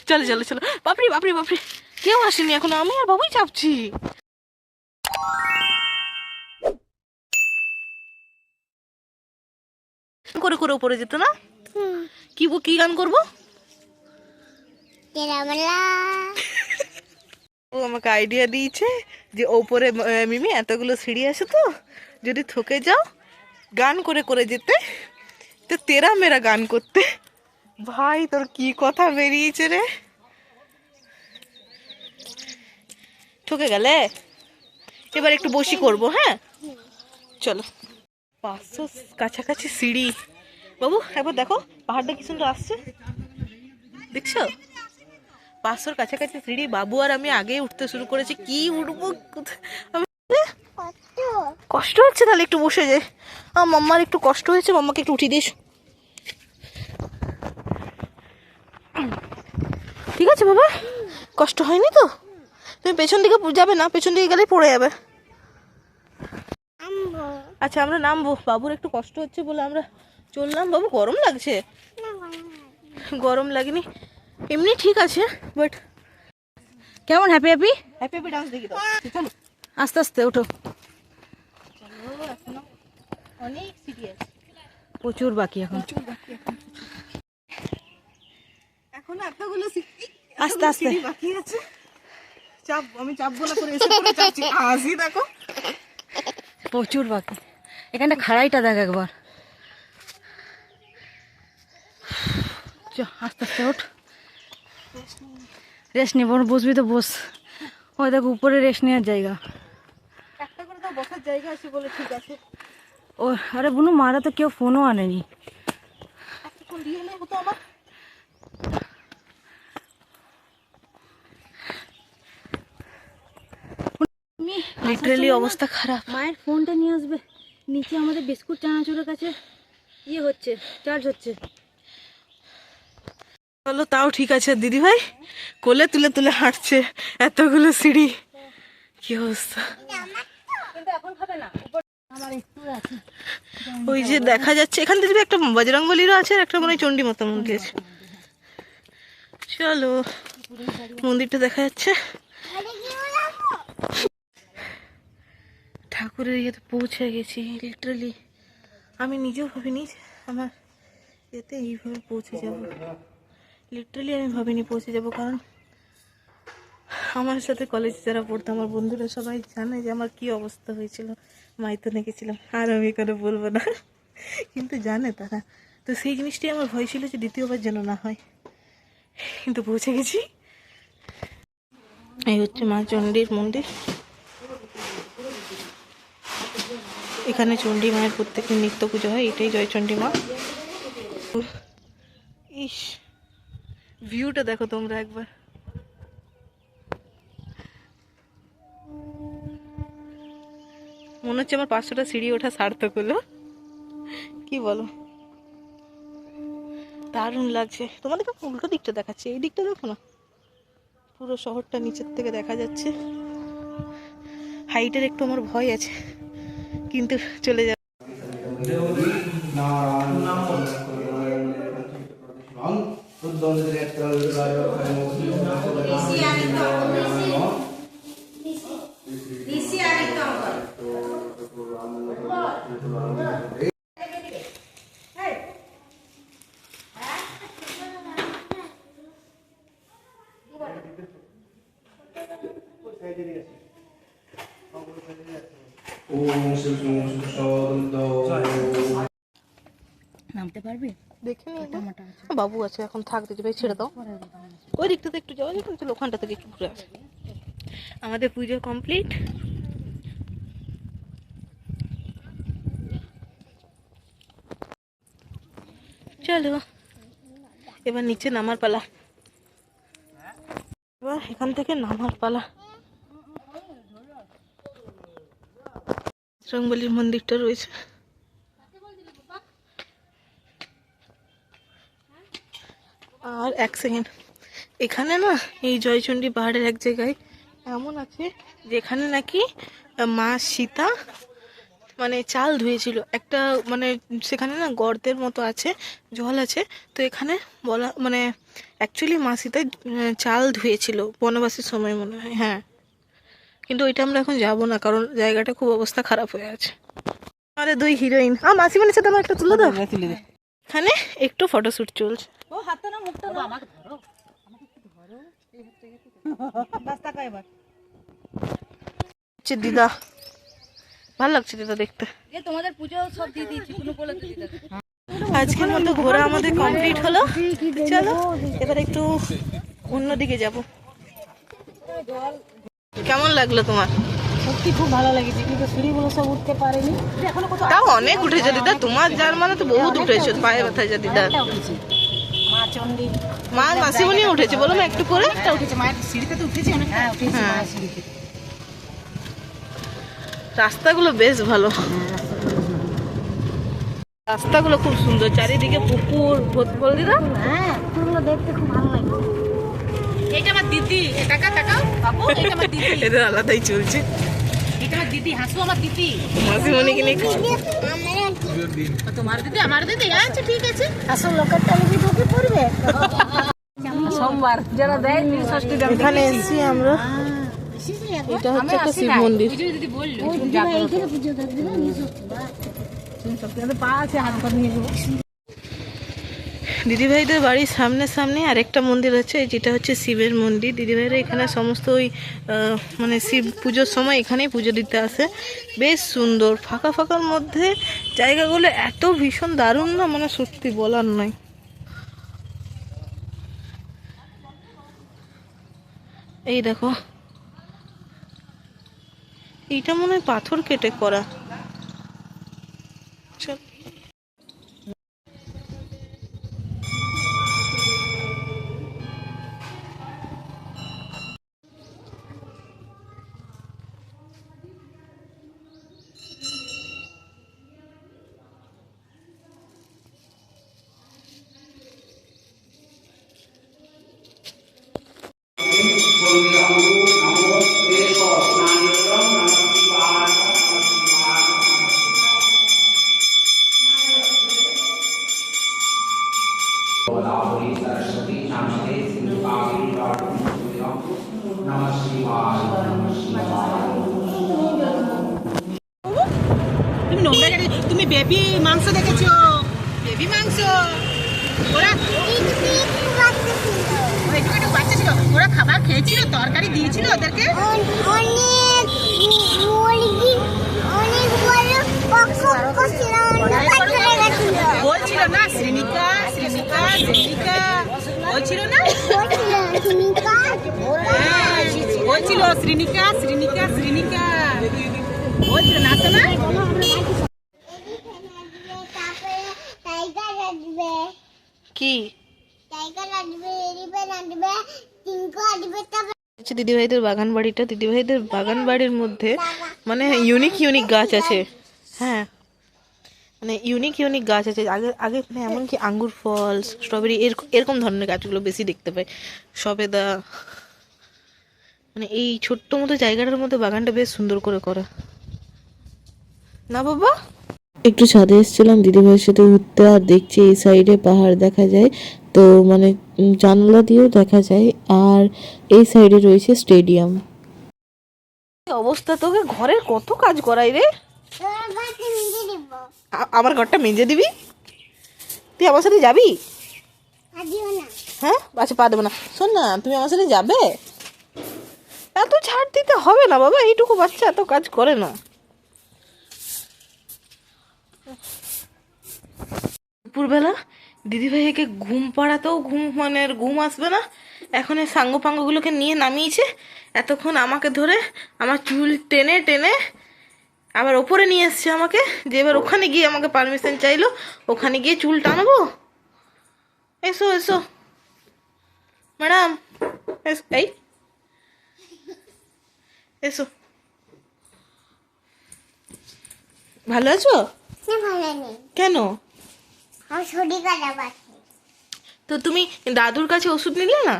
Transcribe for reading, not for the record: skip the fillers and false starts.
চলো চলো চলো, বাপরে বাপরে বাপরে, কেউ আসেনি এখন, আমি আর বাবুই চাপছি। করে করে উপরে যেত না, কি গান করবো? ও আমাকে আইডিয়া দিয়েছে যে ওপরে মিমি এতগুলো সিঁড়ি আছে, তো যদি থকে যাও গান করে করে যেতে, তো তেরা মেরা গান করতে। ভাই তোর কি কথা বেরিয়েছে রে, ঠকে গেলে এবার একটু বসি করব। হ্যাঁ চলো, 500 কাছাকাছি সিঁড়ি। বাবু একবার দেখো পাহাড়টা কি সুন্দর আসছে, দেখছো? 500 কাছাকাছি সিঁড়ি, বাবু আর আমি আগেই উঠতে শুরু করেছি। কি উঠবো, কষ্ট হচ্ছে, তাহলে একটু বসে যাই। মাম্মার একটু কষ্ট হয়েছে, মাম্মাকে একটু উঠিয়ে দিস। ঠিক আছে বাবা, কষ্ট হয়নি তো? তুমি পেছন দিকে যাবে না, পেছন দিকে গেলেই পড়ে যাবে। আচ্ছা আমরা নামবো, বাবুর একটু কষ্ট হচ্ছে বলে আমরা চললাম। বাবু গরম লাগছে? গরম লাগেনি, এমনি ঠিক আছে, বাট কেমন happy happy happy happy dance দেখি তো। চলো আস্তে আস্তে ওঠো, চলো, এখনো অনেক সিঁড়ি আছে, প্রচুর বাকি এখন। এখনো এতগুলো সিঁড়ি, আস্তে আস্তে সিঁড়ি বাকি আছে। চাপ, আমি চাপবো না করে এসে পড়ে চাপছি, হাসি দেখো। প্রচুর বাকি, এখানটা খাড়াইটা দেখ একবার। আস্তে আস্তে ওঠ, রেস্ট নিয়ে বসবি তো বস। ওই দেখো উপরে রেস্ট নেওয়ার জায়গা, একটা করে তো বসার জায়গা আছে বলে ঠিক আছে। ও আরে বুনু, মারা তো কেউ ফোনও আনেনি। এতক্ষণ দিয়ে হলে হতো আমার। লিটারালি অবস্থা খারাপ। মায়ের ফোনটা নিয়ে আসবে, নিচে আমাদের বিস্কুট চানাচুরের কাছে ইয়ে হচ্ছে, চার্জ হচ্ছে। চলো তাও ঠিক আছে, দিদি ভাই কোলে তুলে তুলে হাঁটছে, এতগুলো সিঁড়ি, কি অবস্থা। ওই যে দেখা যাচ্ছে এখান থেকে একটা বজরংবলীরও আছে, আর একটা মনে হয় চণ্ডী মাতা মন্দির আছে। চলো, মন্দিরটা দেখা যাচ্ছে। ঠাকুরের ইয়েতে পৌঁছে গেছি লিটারালি। আমি নিজেও ভাবিনি আমার এতে এইভাবে পৌঁছে যাব, লিটারালি আমি ভাবিনি পৌঁছে যাব। কারণ আমার সাথে কলেজে যারা পড়তো, আমার বন্ধুরা সবাই জানে যে আমার কি অবস্থা হয়েছিল, মাইথনে গেছিলাম। আর আমি এখানে বলবো না, কিন্তু জানে তারা। তো সেই জিনিসটাই আমার ভয় ছিল যে দ্বিতীয়বার যেন না হয়, কিন্তু পৌঁছে গেছি। এই হচ্ছে মা চণ্ডীর মন্দির। এখানে চণ্ডী মায়ের প্রত্যেকদিন নিত্য পুজো হয়, এটাই জয়চণ্ডী মা। ইস, ভিউটা দেখো তোমরা একবার। মনে হচ্ছে আমার 500টা সিঁড়ি ওঠা সার্থক হলো, কি বলো? দারুণ লাগছে। তোমাদেরকে উল্টো দিকটা দেখাচ্ছে, এই দিকটা দেখো না, পুরো শহরটা নিচের থেকে দেখা যাচ্ছে। হাইটের একটু আমার ভয় আছে, কিন্তু চলে যাবে। নামতে পারবি? দেখে নিই, বাবু আছে এখন, থাক দিদি ভাই, ছেড়ে দাও। ওই দিকটাতে একটু যাওয়া যাবে, চলো ওখানটা থেকে একটু ঘুরে আসে। আমাদের পুজো কমপ্লিট। চলো এবার নিচে নামার পালা, এবার এখান থেকে নামার পালা। বজরংবলীর মন্দিরটা রয়েছে। আর এক সেকেন্ড, এখানে না এই জয়চণ্ডী পাহাড়ের এক জায়গায় এমন আছে যেখানে নাকি মা সীতা মানে চাল ধুয়েছিল একটা, মানে সেখানে না গর্তের মতো আছে, জল আছে। তো এখানে বলা মানে অ্যাকচুয়ালি মাসিতে চাল ধুয়েছিল বনবাসের সময় মনে হয়, হ্যাঁ। কিন্তু ওইটা আমরা এখন যাবো না, কারণ জায়গাটা খুব অবস্থা খারাপ হয়ে আছে। আমাদের দুই হিরোইন, মাসিমণির সাথে আমার একটা তুলে দাও। এখানে একটু ফটোশ্যুট চলছে। ও হাতটা না মুখটা না আমাকে ধরো, আমাকে একটু ধরো এই বাস টাকা এবার দিদা ভালো লাগছে দিদা দেখতে। যে তোমাদের পুজো সব দিয়ে দিয়েছি কোনো বলে দিদা। আজকের মতো ঘোরা আমাদের কমপ্লিট হলো। চলো এবার একটু অন্যদিকে যাব। কেমন লাগলো তোমার? সত্যি খুব ভালো লেগেছে, কিন্তু সিঁড়িগুলো সব উঠতে পারেনি এখনো। কত তাও অনেক উঠেছো দিদা, তোমার যার মানে তো বহুত উঠেছো, পায়ে ব্যথা যা দিদা। মা চণ্ডী মা মাসিমণি উঠেছে বলো না একটু করে। উঠেছে, মায়ের সিঁড়িতে তো উঠেছে অনেক। হ্যাঁ উঠেছে মায়ের সিঁড়িতে। রাস্তাগুলো বেশ ভালো, রাস্তাগুলো খুব সুন্দর, চারিদিকে পুকুর বল দিদা। হ্যাঁ পুকুরগুলো দেখতে খুব ভালো লাগে। এইটা আমার দিদি, টাকা টাকাও বাবু, এইটা আমার দিদি, এদের আলাদাই চলছে। এটা আমার দিদি, হাসু আমার দিদি। মাসিমণিকে নিয়ে তোমার দিদি আমার দিদি, আচ্ছা ঠিক আছে। আসল লোকের তালিকা ঢুকে পড়বে সোমবার যারা দেয় ষষ্ঠী দাম। এখানে এসেছি আমরা, এটা হচ্ছে একটা শিব মন্দির। দিদি বললো এইখানে পুজো দেখবে না, নিয়ে সত্যি পা আছে, হাত পা নিয়ে যাবো। দিদিভাইদের বাড়ির সামনে আরেকটা মন্দির আছে, যেটা হচ্ছে শিবের মন্দির। দিদিভাইরা এখানে সমস্ত ওই মানে শিব পুজোর সময় এখানেই পুজো দিতে আসে। বেশ সুন্দর, ফাঁকা ফাঁকার মধ্যে জায়গাগুলো এত ভীষণ দারুণ না, মানে সত্যি বলার নয়। এই দেখো, এইটা মনে হয় পাথর কেটে করা। চল তুমি নোংরা জায়গায়, তুমি বেবি মাংস দেখেছো? বেবি মাংস ওরা একটু একটু বাচ্চা ছিল, ওরা খাবার খেয়েছিল, তরকারি দিয়েছিল ওদেরকে। বলছিল না শ্রীনিকা শ্রীনিকা শ্রীনিকা, বলছিল না, বলছিল শ্রীনিকা শ্রীনিকা শ্রীনিকা, বলছিল না তো না। কি দিদিভাইদের বাগান বাড়িটা, দিদিভাইদের বাগান বাড়ির মধ্যে মানে ইউনিক গাছ আছে। হ্যাঁ মানে ইউনিক গাছ আছে। আগে আগে মানে এমনকি আঙ্গুর ফল, স্ট্রবেরি এরকম ধরনের গাছগুলো বেশি দেখতে পাই, সবেদা। মানে এই ছোট্ট মতো জায়গাটার মধ্যে বাগানটা বেশ সুন্দর করে করা না বাবা। একটু ছাদে এসেছিলাম দিদিভাইয়ের সাথে ঘুরতে, আর দেখছি এই সাইডে পাহাড় দেখা যায়, তো মানে জানলা দিয়েও দেখা যায়, আর এই সাইডে রয়েছে স্টেডিয়াম। অবস্থা, তোকে ঘরের কত কাজ করাই রে। আমার ঘরটা মেজে দিবি? তুই আমার সাথে যাবি? হ্যাঁ আচ্ছা পা দেবো না। শোন না, তুমি আমার সাথে যাবে? এত ছাড় দিতে হবে না বাবা, এইটুকু বাচ্চা এত কাজ করে না। দুপুরবেলা দিদিভাইকে ঘুম পাড়াতেও ঘুম আসবে না, এখন এই সাঙ্গ পাঙ্গগুলোকে নিয়ে নামিয়েছে। এতক্ষণ আমাকে ধরে আমার চুল টেনে টেনে আবার ওপরে নিয়ে এসছে আমাকে, যে এবার ওখানে গিয়ে আমাকে পারমিশন চাইলো, ওখানে গিয়ে চুল টানবো। এসো এসো ম্যাডাম, এই এসো। ভালো আছো? কেন? তো তুমি দাদুর কাছে ওষুধ নিলে না?